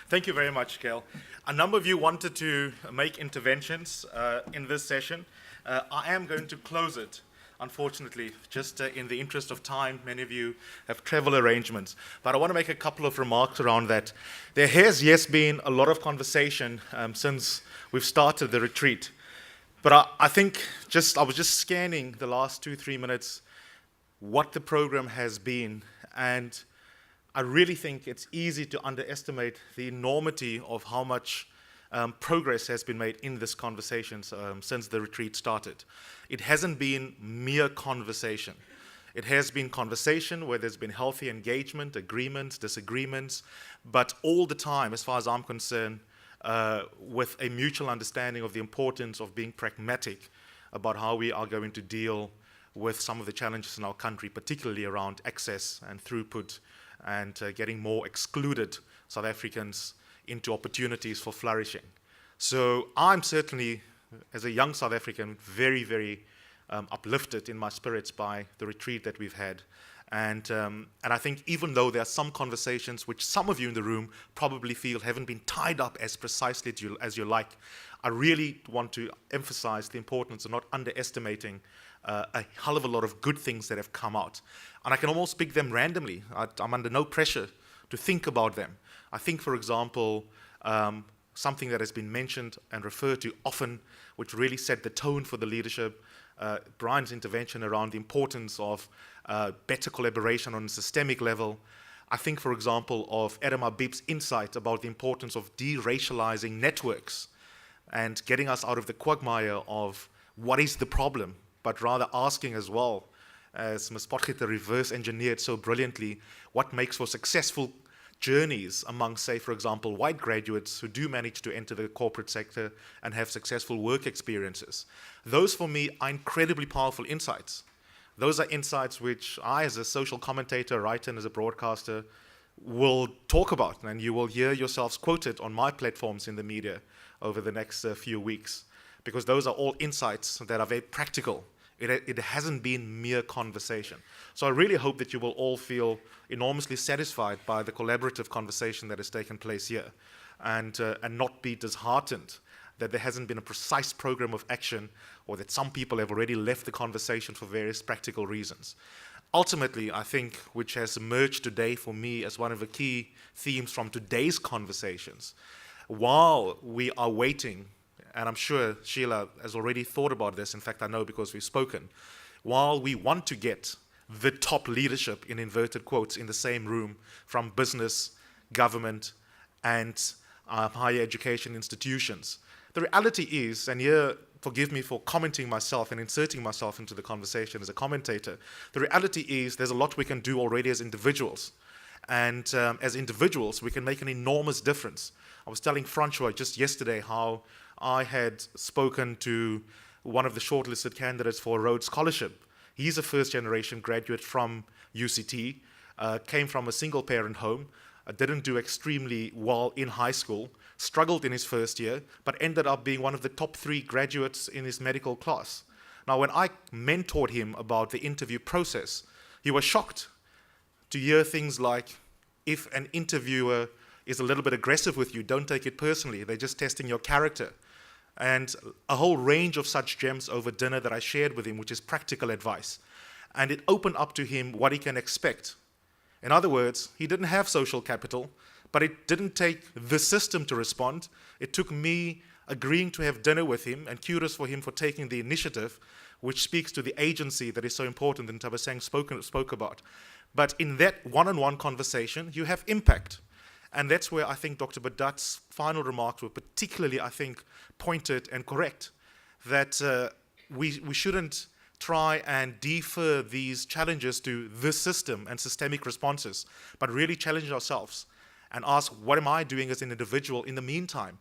Thank you very much, Gail. A number of you wanted to make interventions in this session. I am going to close it, unfortunately, just in the interest of time. Many of you have travel arrangements. But I want to make a couple of remarks around that. There has, yes, been a lot of conversation since we've started the retreat. But I think I was just scanning the last 2-3 minutes what the program has been, and I really think it's easy to underestimate the enormity of how much progress has been made in this conversation since the retreat started. It hasn't been mere conversation. It has been conversation where there's been healthy engagement, agreements, disagreements, but all the time, as far as I'm concerned, with a mutual understanding of the importance of being pragmatic about how we are going to deal with some of the challenges in our country, particularly around access and throughput and getting more excluded South Africans into opportunities for flourishing. So I'm certainly, as a young South African, very, very uplifted in my spirits by the retreat that we've had. And I think even though there are some conversations which some of you in the room probably feel haven't been tied up as precisely as you like, I really want to emphasize the importance of not underestimating a hell of a lot of good things that have come out. And I can almost pick them randomly. I'm under no pressure to think about them. I think, for example, something that has been mentioned and referred to often, which really set the tone for the leadership, Brian's intervention around the importance of better collaboration on a systemic level. I think, for example, of Adam Habib's insight about the importance of de-racializing networks and getting us out of the quagmire of what is the problem, but rather asking as well, as Ms. Potgieter reverse engineered so brilliantly, what makes for successful journeys among, say, for example, white graduates who do manage to enter the corporate sector and have successful work experiences. Those, for me, are incredibly powerful insights. Those are insights which I, as a social commentator, writer, and as a broadcaster, will talk about, and you will hear yourselves quoted on my platforms in the media over the next few weeks, because those are all insights that are very practical. It hasn't been mere conversation. So I really hope that you will all feel enormously satisfied by the collaborative conversation that has taken place here, and not be disheartened that there hasn't been a precise program of action, or that some people have already left the conversation for various practical reasons. Ultimately, I think, which has emerged today for me as one of the key themes from today's conversations, while we are waiting, and I'm sure Shelagh has already thought about this, in fact I know because we've spoken, while we want to get the top leadership, in inverted quotes, in the same room from business, government, and higher education institutions, the reality is, and here forgive me for commenting myself and inserting myself into the conversation as a commentator, the reality is there's a lot we can do already as individuals. And as individuals, we can make an enormous difference. I was telling Francois just yesterday how I had spoken to one of the shortlisted candidates for a Rhodes Scholarship. He's a first-generation graduate from UCT, came from a single-parent home, didn't do extremely well in high school, struggled in his first year, but ended up being one of the top 3 graduates in his medical class. Now, when I mentored him about the interview process, he was shocked to hear things like, if an interviewer is a little bit aggressive with you, don't take it personally, they're just testing your character. And a whole range of such gems over dinner that I shared with him, which is practical advice. And it opened up to him what he can expect. In other words, he didn't have social capital, but it didn't take the system to respond. It took me agreeing to have dinner with him, and kudos for him for taking the initiative, which speaks to the agency that is so important and Tabasang spoke about. But in that one-on-one conversation, you have impact. And that's where I think Dr. Badat's final remarks were particularly, I think, pointed and correct, that we shouldn't try and defer these challenges to the system and systemic responses, but really challenge ourselves and ask, what am I doing as an individual in the meantime?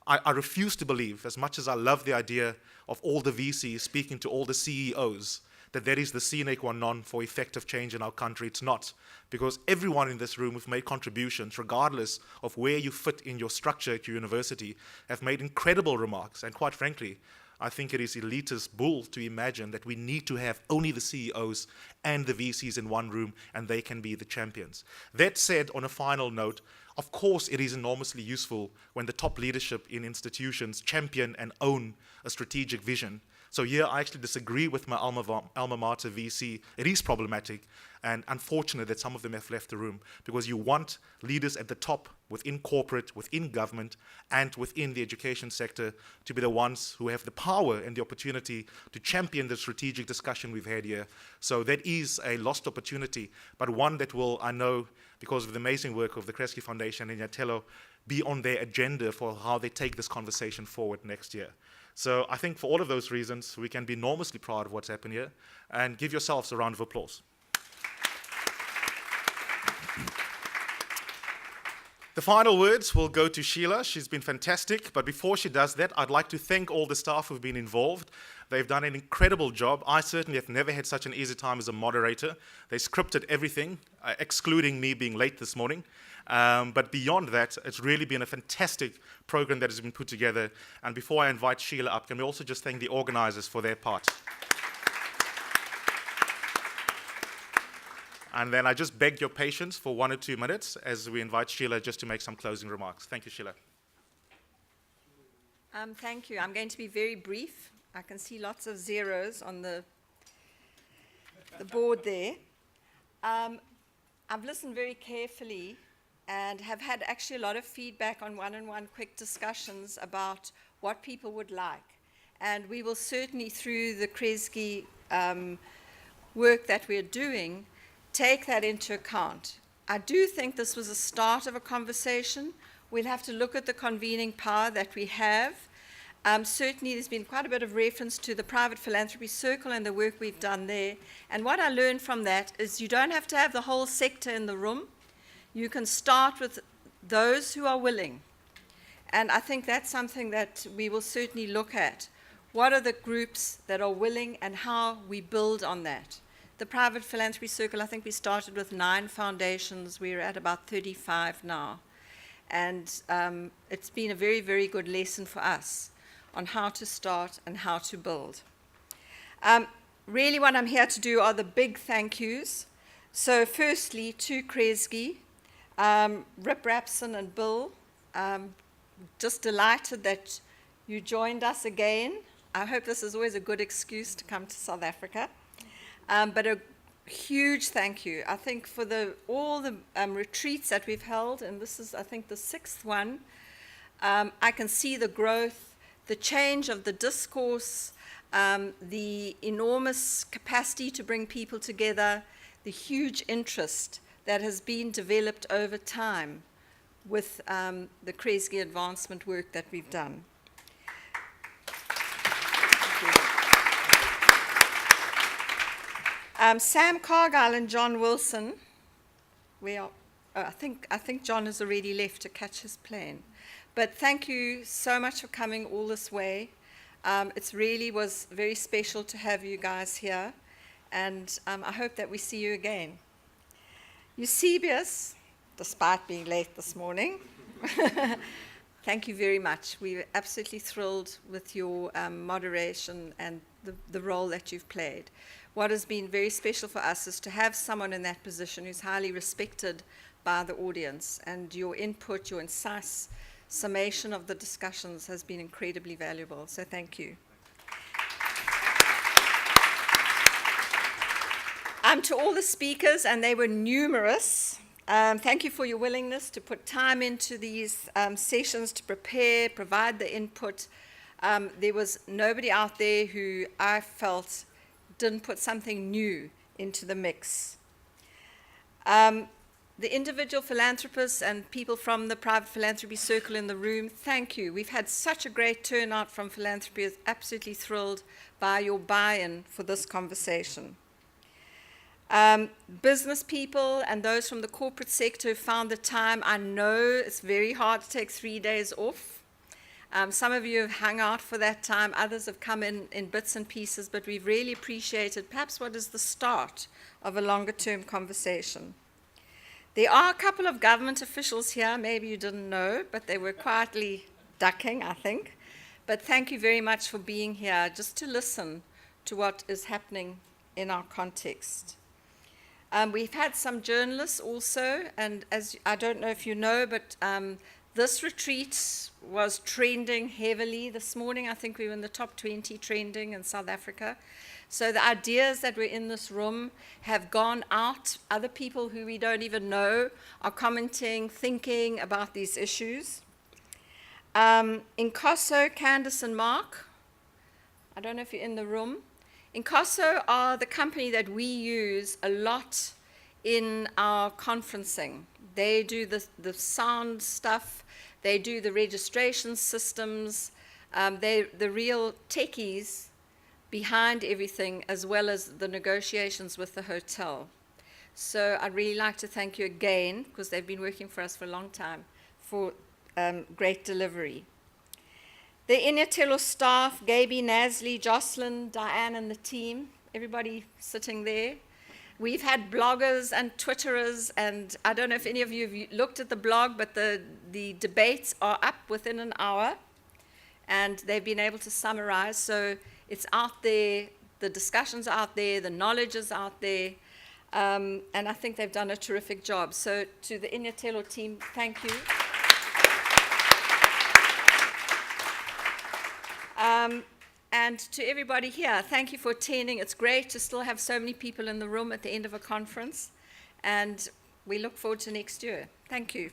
I refuse to believe, as much as I love the idea of all the VCs speaking to all the CEOs, that is the sine qua non for effective change in our country. It's not, because everyone in this room who've made contributions, regardless of where you fit in your structure at your university, have made incredible remarks. And quite frankly, I think it is elitist bull to imagine that we need to have only the CEOs and the VCs in one room and they can be the champions. That said, on a final note, Of course, it is enormously useful when the top leadership in institutions champion and own a strategic vision. So here I actually disagree with my alma mater VC. It is problematic and unfortunate that some of them have left the room, because you want leaders at the top within corporate, within government, and within the education sector to be the ones who have the power and the opportunity to champion the strategic discussion we've had here. So that is a lost opportunity, but one that will, I know, because of the amazing work of the Kresge Foundation and Yatello, be on their agenda for how they take this conversation forward next year. So I think for all of those reasons, we can be enormously proud of what's happened here, and give yourselves a round of applause. The final words will go to Shelagh. She's been fantastic, but before she does that, I'd like to thank all the staff who've been involved. They've done an incredible job. I certainly have never had such an easy time as a moderator. They scripted everything, excluding me being late this morning. But beyond that, it's really been a fantastic program that has been put together. And before I invite Shelagh up, can we also just thank the organizers for their part? And then I just beg your patience for 1 or 2 minutes as we invite Shelagh just to make some closing remarks. Thank you, Shelagh. Thank you. I'm going to be very brief. I can see lots of zeros on the board there. I've listened very carefully and have had actually a lot of feedback on one-on-one quick discussions about what people would like. And we will certainly, through the Kresge work that we're doing, take that into account. I do think this was a start of a conversation. We'll have to look at the convening power that we have. Certainly, there's been quite a bit of reference to the private philanthropy circle and the work we've done there. And what I learned from that is you don't have to have the whole sector in the room. You can start with those who are willing. And I think that's something that we will certainly look at. What are the groups that are willing and how we build on that? The private philanthropy circle, I think we started with 9 foundations. We're at about 35 now. And it's been a very, very good lesson for us on how to start and how to build. Really what I'm here to do are the big thank yous. So firstly, to Kresge, Rip Rapson and Bill, just delighted that you joined us again. I hope this is always a good excuse to come to South Africa. But a huge thank you, I think, for all the retreats that we've held, and this is, I think, the 6th one. I can see the growth, the change of the discourse, the enormous capacity to bring people together, the huge interest that has been developed over time with the Kresge advancement work that we've done. Sam Cargyle and John Wilson, I think John has already left to catch his plane. But thank you so much for coming all this way. It really was very special to have you guys here, and I hope that we see you again. Eusebius, despite being late this morning, thank you very much. We're absolutely thrilled with your moderation and the role that you've played. What has been very special for us is to have someone in that position who's highly respected by the audience, and your input, your incisive summation of the discussions has been incredibly valuable, so thank you. To all the speakers, and they were numerous, thank you for your willingness to put time into these sessions to prepare, provide the input. There was nobody out there who I felt didn't put something new into the mix. The individual philanthropists and people from the private philanthropy circle in the room, thank you. We've had such a great turnout from philanthropy. I'm absolutely thrilled by your buy-in for this conversation. Business people and those from the corporate sector who found the time. I know it's very hard to take 3 days off. Some of you have hung out for that time. Others have come in bits and pieces, but we've really appreciated perhaps what is the start of a longer-term conversation. There are a couple of government officials here. Maybe you didn't know, but they were quietly ducking, I think. But thank you very much for being here just to listen to what is happening in our context. We've had some journalists also, and as I don't know if you know, but this retreat was trending heavily this morning. I think we were in the top 20 trending in South Africa. So the ideas that were in this room have gone out. Other people who we don't even know are commenting, thinking about these issues. Inkoso, Candice, and Mark, I don't know if you're in the room. Inkoso are the company that we use a lot in our conferencing. They do the sound stuff. They do the registration systems. They're the real techies behind everything, as well as the negotiations with the hotel. So I'd really like to thank you again, because they've been working for us for a long time, for great delivery. The Inyatelo staff, Gaby, Nasli, Jocelyn, Diane, and the team, everybody sitting there. We've had bloggers and Twitterers, and I don't know if any of you have looked at the blog, but the debates are up within an hour, and they've been able to summarize. So it's out there, the discussions are out there, the knowledge is out there, and I think they've done a terrific job. So to the Inyatelo team, thank you. And to everybody here, thank you for attending. It's great to still have so many people in the room at the end of a conference, and we look forward to next year. Thank you.